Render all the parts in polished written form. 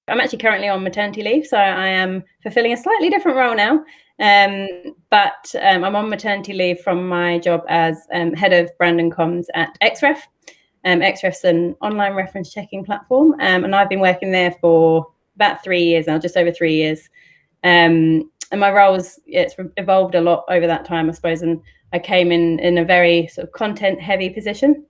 I'm actually currently on maternity leave, so I am fulfilling a slightly different role now. But I'm on maternity leave from my job as head of brand and comms at XREF. XREF's an online reference checking platform, and I've been working there for about 3 years now, just over 3 years. And my role's it's evolved a lot over that time, I suppose. And I came in a very sort of content heavy position,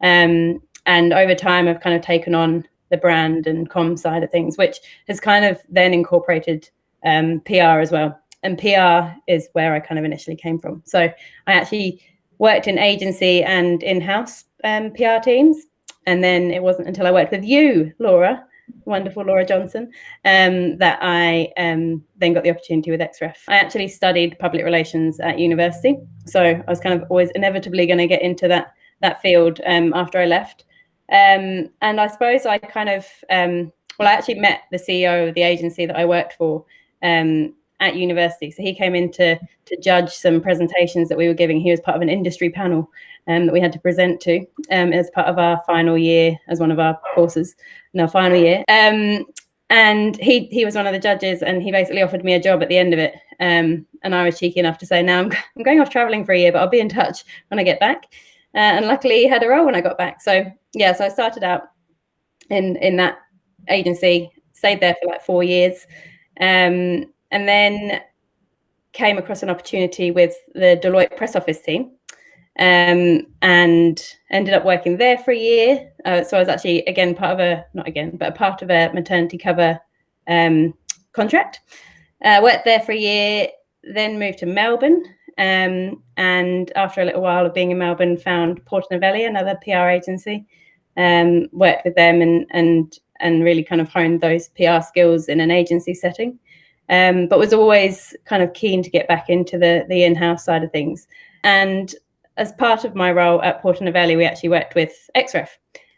and over time I've kind of taken on the brand and comm side of things, which has kind of then incorporated PR as well. And PR is where I kind of initially came from. So I actually worked in agency and in-house PR teams. And then it wasn't until I worked with you, Laura, wonderful Laura Johnson, that I then got the opportunity with XREF. I actually studied public relations at university. So I was kind of always inevitably going to get into that field after I left. And I suppose I kind of, I actually met the CEO of the agency that I worked for at university. So he came in to judge some presentations that we were giving. He was part of an industry panel that we had to present to as part of our final year, as one of our courses in our final year. And he was one of the judges, and he basically offered me a job at the end of it. And I was cheeky enough to say, no, I'm going off traveling for a year, but I'll be in touch when I get back. And luckily he had a role when I got back. So yeah, so I started out in that agency, stayed there for like 4 years, and then came across an opportunity with the Deloitte press office team, and ended up working there for a year. So I was actually a part of a maternity cover contract. Worked there for a year, then moved to Melbourne. And after a little while of being in Melbourne, found Porter Novelli, another PR agency, worked with them and really kind of honed those PR skills in an agency setting, but was always kind of keen to get back into the in-house side of things. And as part of my role at Porter Novelli, we actually worked with XREF.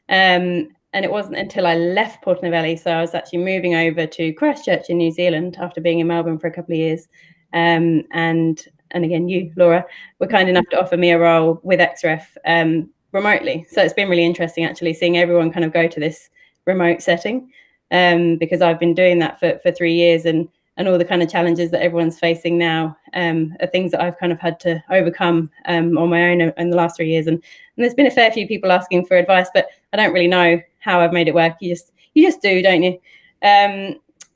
And it wasn't until I left Porter Novelli, so I was actually moving over to Christchurch in New Zealand after being in Melbourne for a couple of years. And again, you, Laura, were kind enough to offer me a role with XREF remotely. So it's been really interesting, actually, seeing everyone kind of go to this remote setting, because I've been doing that for 3 years, and all the kind of challenges that everyone's facing now are things that I've kind of had to overcome on my own in the last 3 years. And there's been a fair few people asking for advice, but I don't really know how I've made it work. You just do, don't you?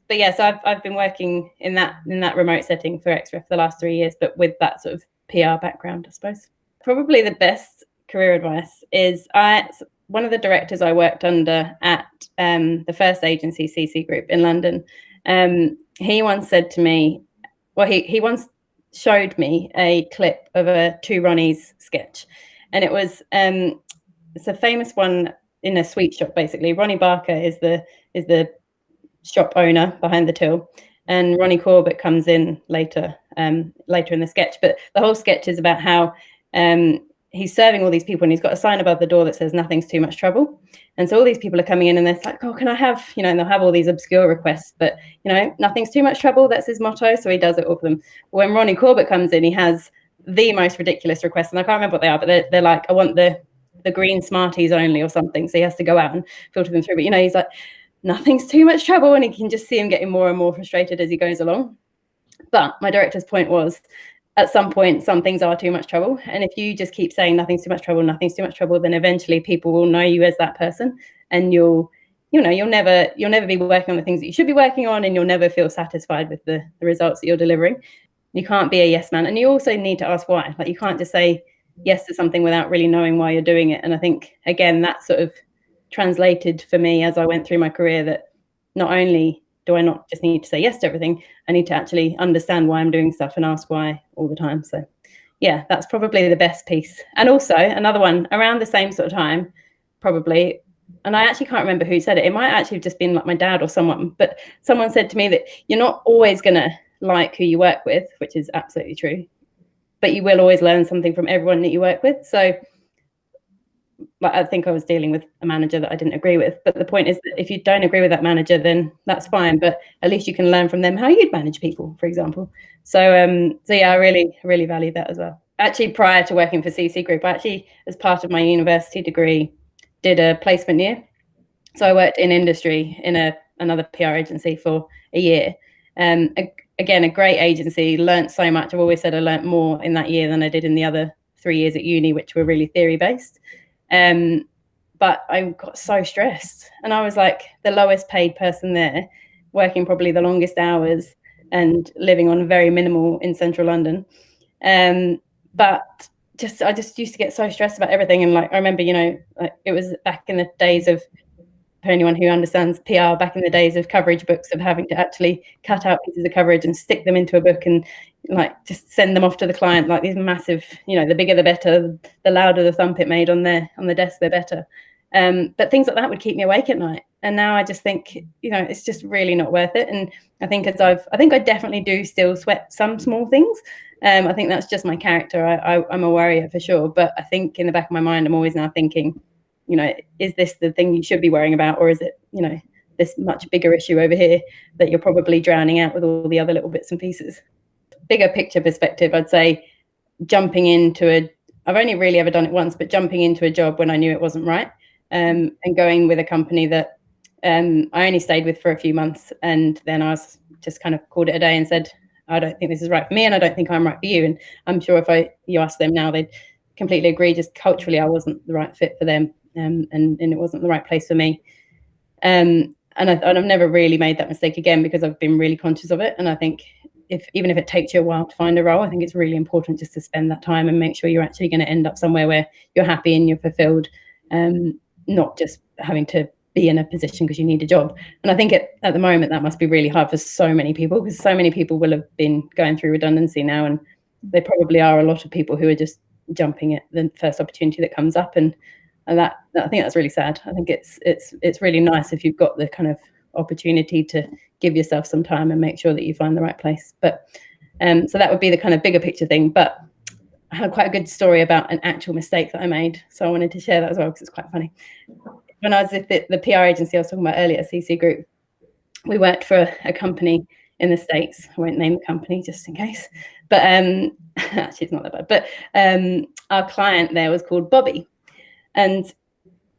But yeah, so I've been working in that remote setting for XREF for the last 3 years, but with that sort of PR background, I suppose. Probably the best career advice is one of the directors I worked under at the first agency, CC Group in London. He once said to me, he once showed me a clip of a Two Ronnies sketch, and it was it's a famous one in a sweet shop. Basically, Ronnie Barker is the shop owner behind the till, and Ronnie Corbett comes in later in the sketch. But the whole sketch is about how he's serving all these people, and he's got a sign above the door that says nothing's too much trouble. And so all these people are coming in, and they're like, oh, can I have, and they'll have all these obscure requests, but nothing's too much trouble, that's his motto, so he does it all for them. But when Ronnie Corbett comes in, he has the most ridiculous requests, and I can't remember what they are, but they're like, I want the green Smarties only or something. So he has to go out and filter them through, but he's like, nothing's too much trouble, and you can just see him getting more and more frustrated as he goes along. But my director's point was, at some point, some things are too much trouble, and if you just keep saying nothing's too much trouble, then eventually people will know you as that person, and you'll never be working on the things that you should be working on, and you'll never feel satisfied with the results that you're delivering. You can't be a yes man, and you also need to ask why. Like, you can't just say yes to something without really knowing why you're doing it. And I think, again, that sort of translated for me as I went through my career, that not only do I not just need to say yes to everything, I need to actually understand why I'm doing stuff and ask why all the time. So yeah, that's probably the best piece. And also another one around the same sort of time, probably, and I actually can't remember who said it. It might actually have just been like my dad or someone, but someone said to me that you're not always going to like who you work with, which is absolutely true, but you will always learn something from everyone that you work with. So like, I think I was dealing with a manager that I didn't agree with, but the point is that if you don't agree with that manager, then that's fine, but at least you can learn from them how you'd manage people, for example. So yeah, I really value that as well. Actually, prior to working for CC Group, I actually, as part of my university degree, did a placement year. So I worked in industry in a another PR agency for a year. Again, a great agency, learnt so much. I've always said I learnt more in that year than I did in the other 3 years at uni, which were really theory based. But I got so stressed, and I was like the lowest paid person there, working probably the longest hours and living on very minimal in central London. But I just used to get so stressed about everything. And like, I remember, like it was back in the days of, for anyone who understands PR, back in the days of coverage books, of having to actually cut out pieces of coverage and stick them into a book and like just send them off to the client, like these massive, the bigger the better, the louder the thump it made on the desk, the better. But things like that would keep me awake at night. And now I just think, it's just really not worth it. And I think I definitely do still sweat some small things. I think that's just my character. I'm a worrier for sure. But I think in the back of my mind, I'm always now thinking, is this the thing you should be worrying about? Or is it, this much bigger issue over here that you're probably drowning out with all the other little bits and pieces? Bigger picture perspective, I'd say I've only really ever done it once, but jumping into a job when I knew it wasn't right, and going with a company that I only stayed with for a few months, and then I was just kind of called it a day and said, I don't think this is right for me, and I don't think I'm right for you. And I'm sure if you ask them now, they'd completely agree. Just culturally, I wasn't the right fit for them, and it wasn't the right place for me. And I've never really made that mistake again, because I've been really conscious of it. And I think even if it takes you a while to find a role, I think it's really important just to spend that time and make sure you're actually going to end up somewhere where you're happy and you're fulfilled, not just having to be in a position because you need a job. And I think at the moment that must be really hard for so many people, because so many people will have been going through redundancy now, and there probably are a lot of people who are just jumping at the first opportunity that comes up, and that I think that's really sad. I think it's really nice if you've got the kind of opportunity to give yourself some time and make sure that you find the right place. But so that would be the kind of bigger picture thing. But I had quite a good story about an actual mistake that I made, so I wanted to share that as well, because it's quite funny. When I was at the PR agency I was talking about earlier, CC Group, we worked for a company in the States. I won't name the company just in case, but actually it's not that bad. But our client there was called Bobby, and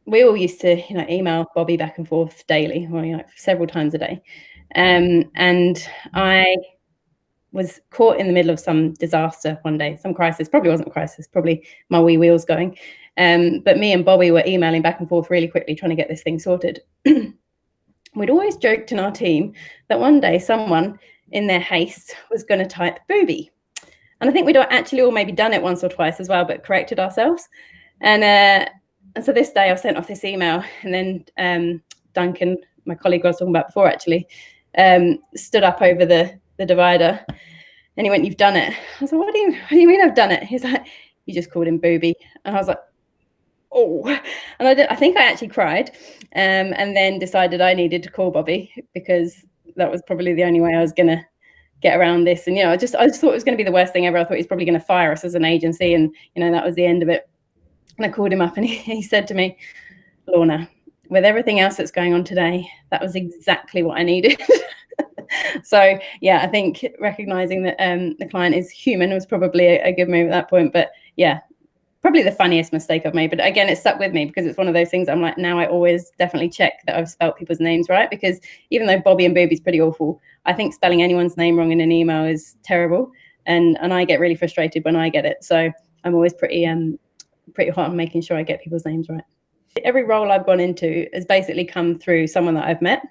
we all used to email Bobby back and forth daily, or several times a day. And I was caught in the middle of some disaster one day, some crisis. Probably wasn't a crisis, probably my wee wheels going. But me and Bobby were emailing back and forth really quickly, trying to get this thing sorted. We'd always joked in our team that one day someone in their haste was going to type booby. And I think we'd actually all maybe done it once or twice as well, but corrected ourselves. And so this day I sent off this email, and then Duncan, my colleague I was talking about before, actually stood up over the divider, and he went, "You've done it." I was like, what do you mean I've done it? He's like, "You just called him booby." And I was like, oh. And I think I actually cried, and then decided I needed to call Bobby, because that was probably the only way I was gonna get around this. And I just thought it was going to be the worst thing ever. I thought he's probably going to fire us as an agency, and that was the end of it. And I called him up, and he said to me, "Lorna, with everything else that's going on today, that was exactly what I needed." So yeah, I think recognizing that the client is human was probably a good move at that point. But yeah, probably the funniest mistake I've made. But again, it stuck with me, because it's one of those things I'm like, now I always definitely check that I've spelt people's names right, because even though Bobby and Booby's pretty awful, I think spelling anyone's name wrong in an email is terrible, and I get really frustrated when I get it. So I'm always pretty hot on making sure I get people's names right. Every role I've gone into has basically come through someone that I've met,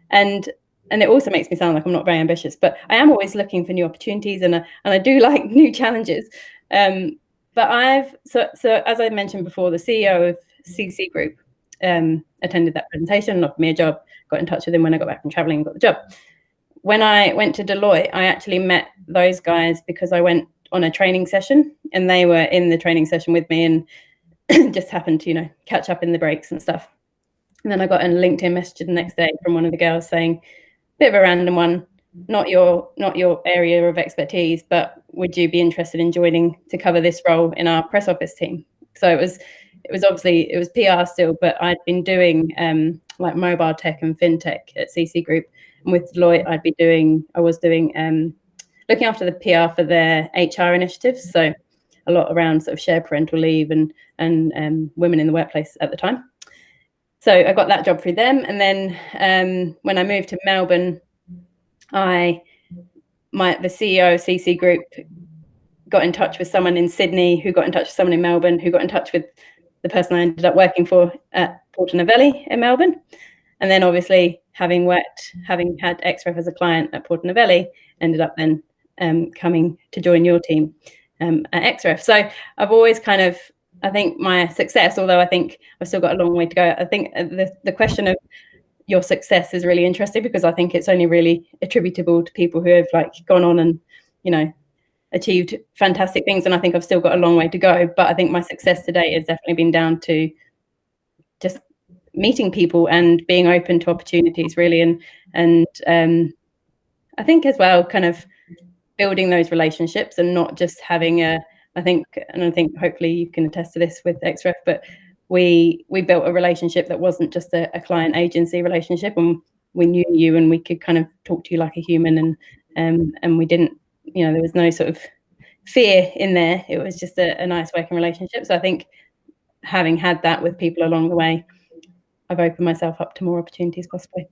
and it also makes me sound like I'm not very ambitious, but I am always looking for new opportunities, and I do like new challenges. But so as I mentioned before, the CEO of CC Group attended that presentation and offered me a job. Got in touch with him when I got back from traveling and got the job. When I went to Deloitte, I actually met those guys because I went on a training session, and they were in the training session with me, and just happened to catch up in the breaks and stuff. And then I got a LinkedIn message the next day from one of the girls saying, bit of a random one, not your area of expertise, but would you be interested in joining to cover this role in our press office team? So it was obviously, it was PR still, but I'd been doing like mobile tech and fintech at CC Group, and with Deloitte I was doing looking after the PR for their HR initiatives, so a lot around sort of shared parental leave and women in the workplace at the time. So I got that job through them, and then when I moved to Melbourne, the CEO of CC Group got in touch with someone in Sydney, who got in touch with someone in Melbourne, who got in touch with the person I ended up working for at Porto-Novelli in Melbourne. And then obviously having had XREF as a client at Porto-Novelli, ended up then coming to join your team at XREF. So I've always kind of, I think my success, although I think I've still got a long way to go, I think the question of your success is really interesting, because I think it's only really attributable to people who have like gone on and, you know, achieved fantastic things. And I think I've still got a long way to go, but I think my success today has definitely been down to just meeting people and being open to opportunities, really. And I think as well, kind of building those relationships and not just having I think hopefully you can attest to this with XREF, but we built a relationship that wasn't just a client agency relationship, and we knew you and we could kind of talk to you like a human, and we didn't, you know, there was no sort of fear in there. It was just a nice working relationship. So I think having had that with people along the way, I've opened myself up to more opportunities possibly.